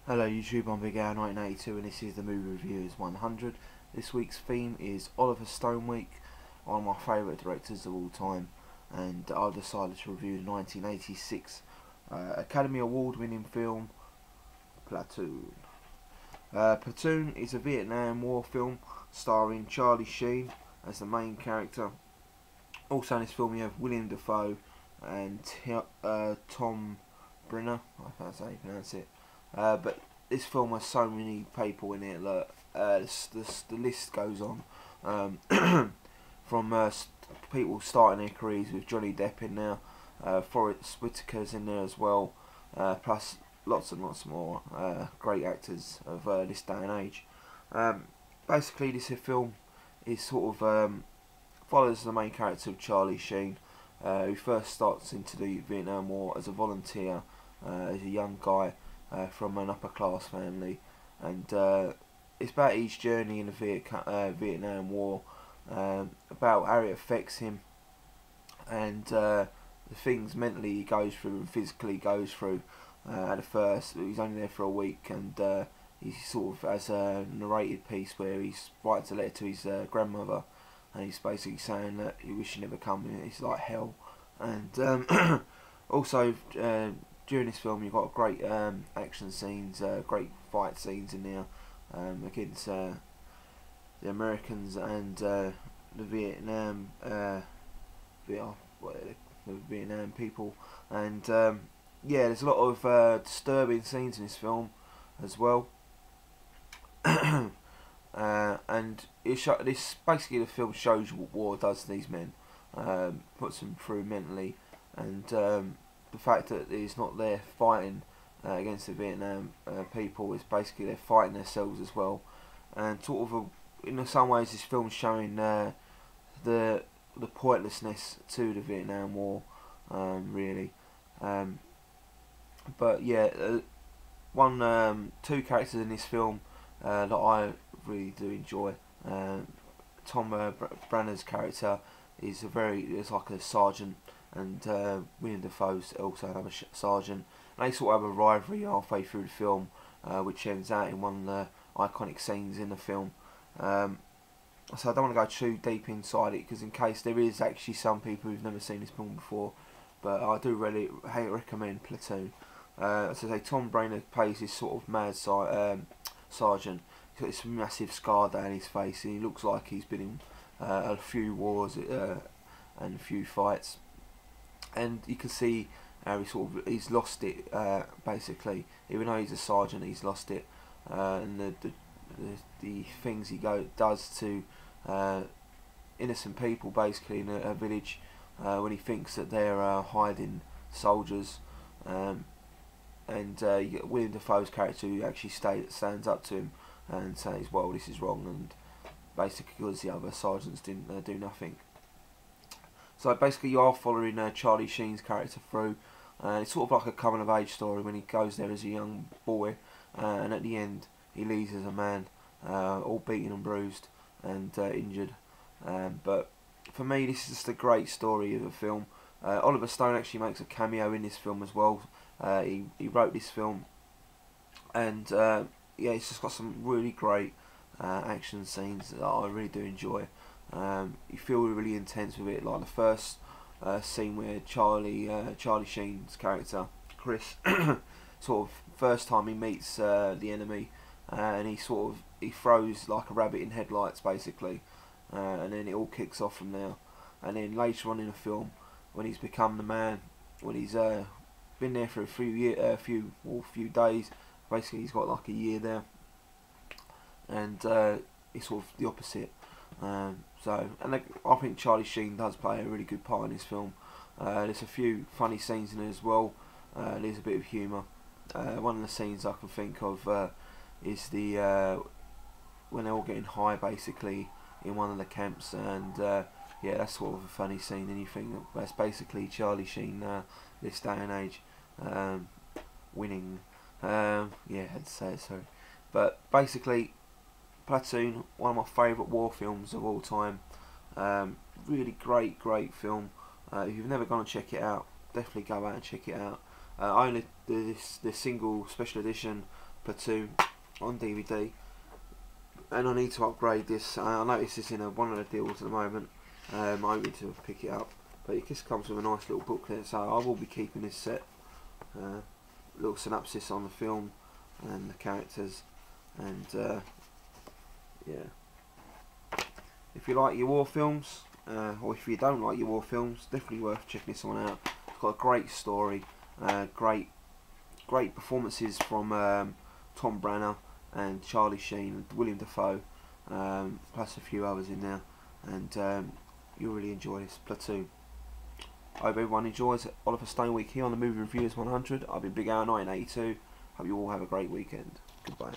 Hello YouTube, I'm Big Al 1982 and this is the Movie Reviewers 100. This week's theme is Oliver Stone Week, one of my favourite directors of all time, and I decided to review the 1986 Academy Award winning film Platoon. Platoon is a Vietnam War film starring Charlie Sheen as the main character. Also in this film you have William Dafoe and Tom Brenner, I think that's how you pronounce it. But this film has so many people in it that the list goes on. From people starting their careers with Johnny Depp in there, Forrest Whitaker's in there as well, plus lots and lots more great actors of this day and age. Basically, this film is sort of follows the main character of Charlie Sheen, who first starts into the Vietnam War as a volunteer, as a young guy. From an upper class family, and it's about his journey in the Vietnam War, about how it affects him, and the things mentally he goes through and physically he goes through. At first, he's only there for a week, and he sort of has a narrated piece where he writes a letter to his grandmother, and he's basically saying that he wishes he never come. It's like hell, and also. During this film, you've got great action scenes, great fight scenes in there against the Americans and the Vietnam, the Vietnam people, and yeah, there's a lot of disturbing scenes in this film as well. And this basically the film shows what war does to these men, puts them through mentally, and the fact that he's not there fighting against the Vietnam people is basically they're fighting themselves as well, and sort of in some ways this film's showing the pointlessness to the Vietnam War, really. But yeah, two characters in this film that I really do enjoy. Tom Brenner's character is like a sergeant, and William Dafoe's also another sergeant. And they sort of have a rivalry halfway through the film, which ends out in one of the iconic scenes in the film. So I don't want to go too deep inside it, because in case there is actually some people who've never seen this film before, but I do really recommend Platoon. As I say, Tom Brenner plays this sort of mad sergeant. He's got this massive scar down his face, and he looks like he's been in a few wars and a few fights. And you can see how he's lost it, basically. Even though he's a sergeant, he's lost it, and the things he does to innocent people, basically in a village, when he thinks that they're hiding soldiers, and you get William Dafoe's character who actually stands up to him and says, "Well, this is wrong," and basically because the other sergeants didn't do nothing. So basically you are following Charlie Sheen's character through, and it's sort of like a coming of age story when he goes there as a young boy, and at the end he leaves as a man, all beaten and bruised and injured. But for me, this is just a great story of a film. Oliver Stone actually makes a cameo in this film as well. He wrote this film, and yeah, it's just got some really great action scenes that I really do enjoy. You feel really intense with it, like the first scene where Charlie Sheen's character Chris sort of first time he meets the enemy, and he throws like a rabbit in headlights basically, and then it all kicks off from there. And then later on in the film, when he's become the man, when he's been there for a few days, basically he's got like a year there, and it's sort of the opposite. I think Charlie Sheen does play a really good part in this film. There's a few funny scenes in it as well. There's a bit of humour. One of the scenes I can think of is when they're all getting high, basically in one of the camps, and yeah, that's sort of a funny scene. And you think that's basically Charlie Sheen this day and age, winning. Yeah, I had to say it, sorry, but basically. Platoon, one of my favourite war films of all time. Really great film. If you've never gone and check it out, definitely go out and check it out. I own the single special edition Platoon on DVD, and I need to upgrade this. I noticed this in one of the deals at the moment. I'm hoping to pick it up, but it just comes with a nice little booklet, so I will be keeping this set. Little synopsis on the film and the characters, and yeah. If you like your war films, or if you don't like your war films, definitely worth checking this one out. It's got a great story, great performances from Tom Branagh and Charlie Sheen and William Dafoe, plus a few others in there, and you'll really enjoy this, Platoon. I hope everyone enjoys Oliver Stone Week here on the Movie Reviewers 100. I've been Big Al 1982. Hope you all have a great weekend. Goodbye.